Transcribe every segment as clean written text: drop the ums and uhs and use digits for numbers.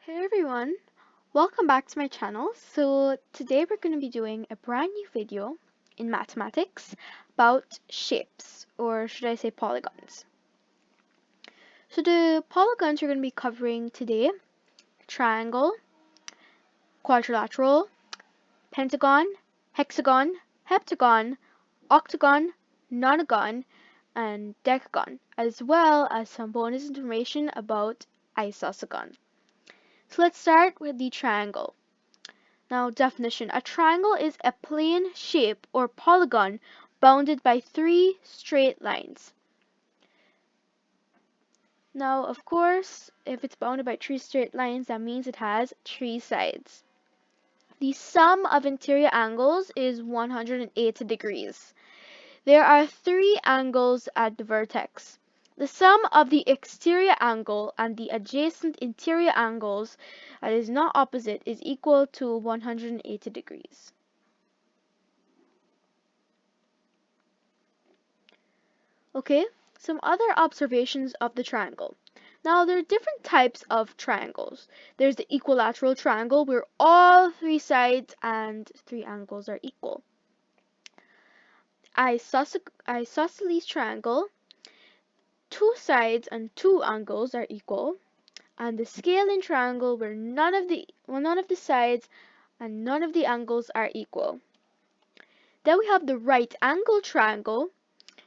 Hey everyone, welcome back to my channel. So today we're going to be doing a brand new video in mathematics about shapes, or should I say polygons. So the polygons we're going to be covering today: triangle, quadrilateral, pentagon, hexagon, heptagon, octagon, nonagon, and decagon, as well as some bonus information about Isosagon. So let's start with the triangle. Now, definition. A triangle is a plane shape or polygon bounded by three straight lines. Now, of course, if it's bounded by three straight lines, that means it has three sides. The sum of interior angles is 180 degrees. There are three angles at the vertex. The sum of the exterior angle and the adjacent interior angles that is not opposite is equal to 180 degrees. Okay, some other observations of the triangle. Now, there are different types of triangles. There's the equilateral triangle where all three sides and three angles are equal. Isosceles triangle, two sides and two angles are equal. And the scalene triangle where none of the sides and none of the angles are equal. Then we have the right angle triangle,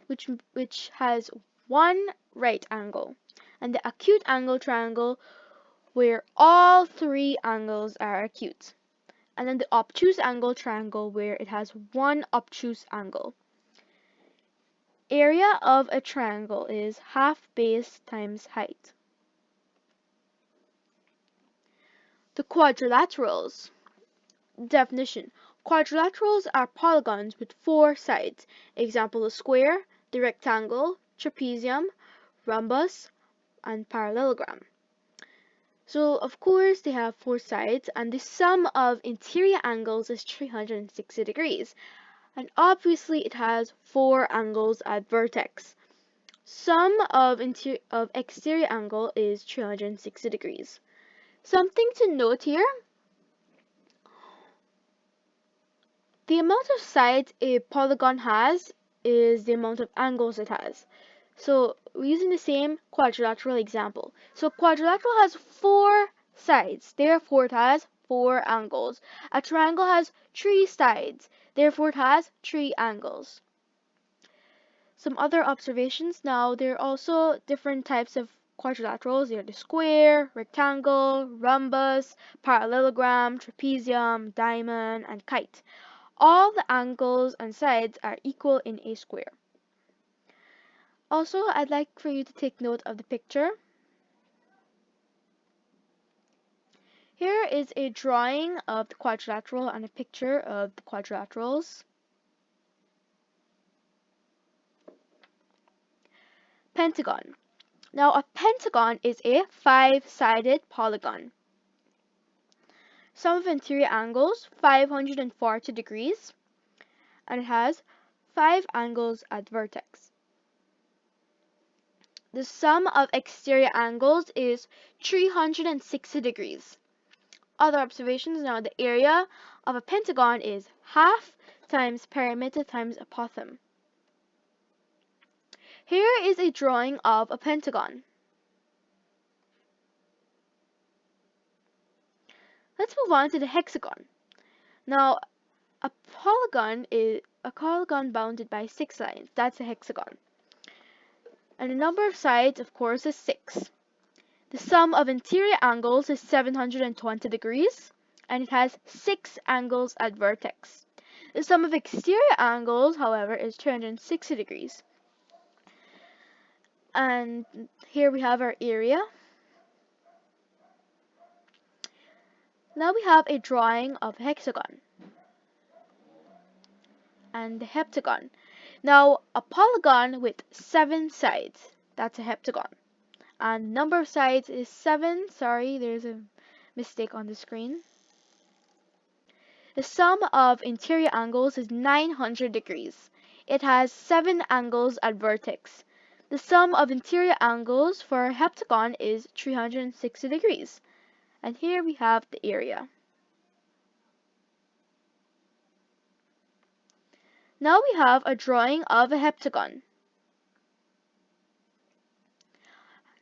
which has one right angle, and the acute angle triangle where all three angles are acute, and then the obtuse angle triangle where it has one obtuse angle. Area of a triangle is half base times height. The quadrilaterals. Definition. Quadrilaterals are polygons with four sides. Example: the square, the rectangle, trapezium, rhombus, and parallelogram. So of course they have four sides, and the sum of interior angles is 360 degrees. And obviously it has four angles at vertex. Sum of exterior angle is 360 degrees. Something to note here: the amount of sides a polygon has is the amount of angles it has. So we're using the same quadrilateral example. So quadrilateral has four sides, therefore it has four angles. A triangle has three sides, therefore it has three angles. Some other observations. Now, there are also different types of quadrilaterals. There are the square, rectangle, rhombus, parallelogram, trapezium, diamond, and kite. All the angles and sides are equal in a square. Also, I'd like for you to take note of the picture. Here is a drawing of the quadrilateral and a picture of the quadrilaterals. Pentagon. Now, a pentagon is a five-sided polygon. Sum of interior angles, 540 degrees, and it has five angles at vertex. The sum of exterior angles is 360 degrees. Other observations. Now, the area of a pentagon is half times perimeter times apothem. Here is a drawing of a pentagon. Let's move on to the hexagon. Now, a polygon is a polygon bounded by six lines. That's a hexagon. And the number of sides, of course, is 6. The sum of interior angles is 720 degrees, and it has 6 angles at vertex. The sum of exterior angles, however, is 360 degrees. And here we have our area. Now we have a drawing of a hexagon and the heptagon. Now, a polygon with 7 sides, that's a heptagon. And number of sides is 7. Sorry, there's a mistake on the screen. The sum of interior angles is 900 degrees. It has 7 angles at vertex. The sum of interior angles for a heptagon is 360 degrees. And here we have the area. Now we have a drawing of a heptagon.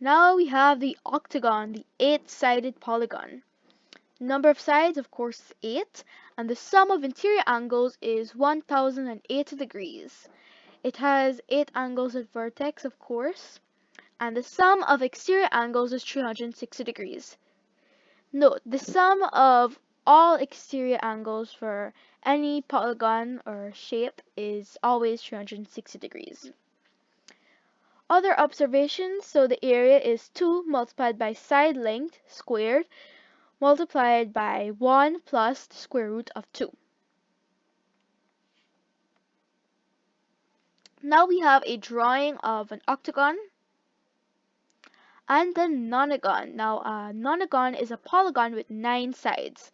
Now we have the octagon, the 8-sided polygon. Number of sides, of course, is 8, and the sum of interior angles is 1080 degrees. It has 8 angles at vertex, of course, and the sum of exterior angles is 360 degrees. Note, the sum of all exterior angles for any polygon or shape is always 360 degrees. Other observations, so the area is 2 multiplied by side length squared multiplied by 1 plus the square root of 2. Now we have a drawing of an octagon and the nonagon. Now, a nonagon is a polygon with 9 sides.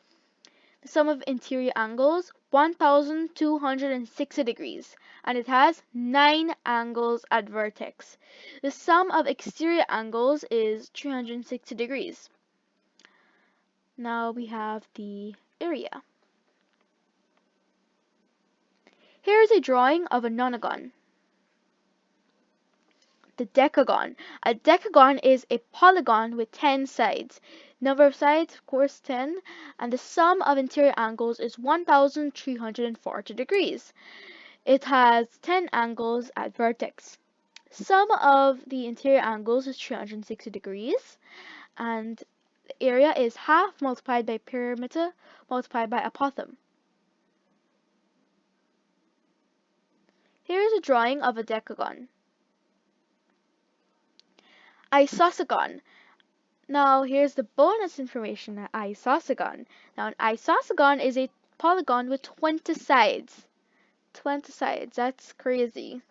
The sum of interior angles, 1260 degrees, and it has 9 angles at vertex. The sum of exterior angles is 360 degrees. Now we have the area. Here is a drawing of a nonagon. The decagon. A decagon is a polygon with 10 sides. Number of sides, of course, 10, and the sum of interior angles is 1340 degrees. It has 10 angles at vertex. Sum of the interior angles is 360 degrees, and the area is half multiplied by perimeter multiplied by apothem. Here is a drawing of a decagon. Isosagon. Now here's the bonus information at isosagon. Now an isosagon is a polygon with 20 sides. 20 sides, that's crazy.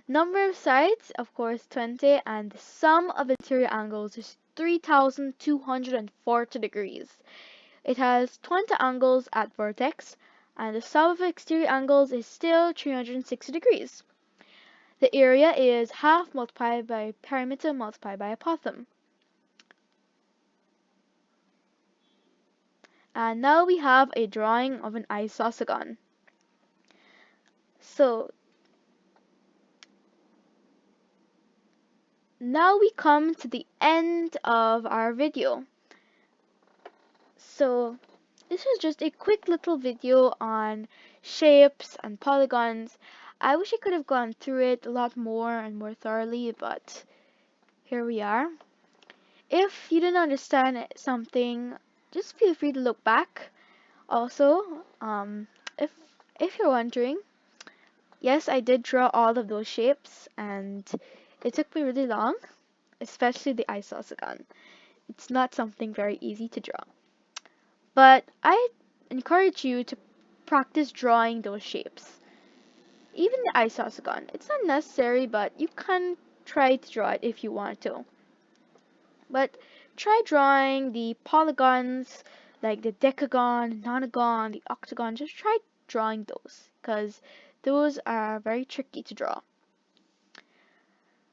Number of sides, of course, 20, and the sum of interior angles is 3240 degrees. It has 20 angles at vertex, and the sum of exterior angles is still 360 degrees. The area is half multiplied by perimeter multiplied by apothem. And now we have a drawing of an isosagon. So now we come to the end of our video. So this was just a quick little video on shapes and polygons. I wish I could have gone through it a lot more and more thoroughly, but here we are. If you didn't understand something, just feel free to look back. Also, if you're wondering, yes, I did draw all of those shapes, and it took me really long, especially the isosagon. It's not something very easy to draw. But I encourage you to practice drawing those shapes. Even the isosagon, it's not necessary, but you can try to draw it if you want to. But try drawing the polygons like the decagon, nonagon, the octagon. Just try drawing those because those are very tricky to draw.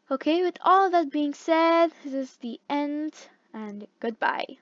Okay, with all that being said, this is the end and goodbye.